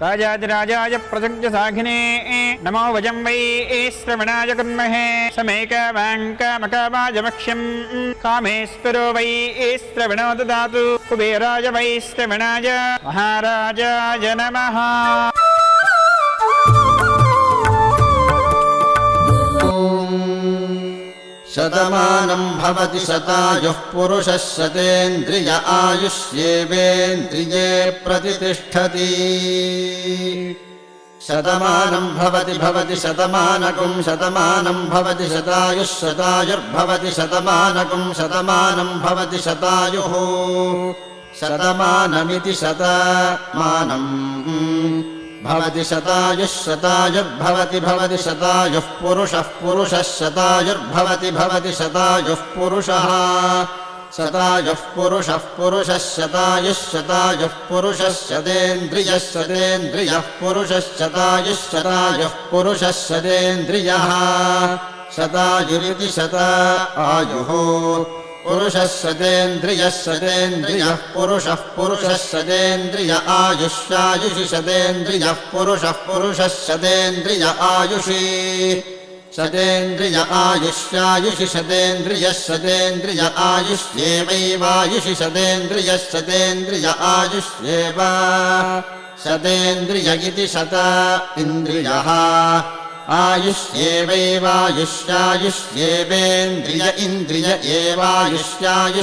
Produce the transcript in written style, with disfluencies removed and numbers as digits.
राजाधिराजाय प्रसज्ञसाघिने नमो वजं वै श्रवणाय कुर्महे समेकवाङ्कामकावाजमक्ष्यम् कामेश्वरो वै श्रवणो ददातु कुबेराय वै श्रवणाय महाराजाय नमः। शतमानं भवति शतायुः पुरुषः शतेन्द्रिय आयुष्येवेन्द्रिये प्रतिष्ठति। शतमानं भवति शतमानकं शतमानं भवति शतायुः शतायुर्भवति शतमानकं शतमानं भवति शतायुः शतमानमिति शतमानम् भवति शतायुः शतायुर्भवति भवति शतायुः पुरुषः पुरुषः शतायुर्भवति भवति शतायुः पुरुषः शतायुः पुरुषः पुरुषः शतायुः शतायुः पुरुषः शतेन्द्रियः शतेन्द्रियः पुरुषः शतायुः शतायुः पुरुषः शतेन्द्रियः शतायुरिति शतायुः पुरुषः शतेन्द्रियः शतेन्द्रियः पुरुषः पुरुषः शतेन्द्रिय आयुष्यायुषि शतेन्द्रियः पुरुषः पुरुषः शतेन्द्रिय आयुषि शतेन्द्रिय आयुष्यायुषि शतेन्द्रियः शतेन्द्रिय आयुष्येवैवायुषि शतेन्द्रियः शतेन्द्रिय आयुष्येव शतेन्द्रिय इति शत इन्द्रियः आयुष्येवैवायुष्यायुष्येवेन्द्रिय इन्द्रिय एवायुष्यायुष्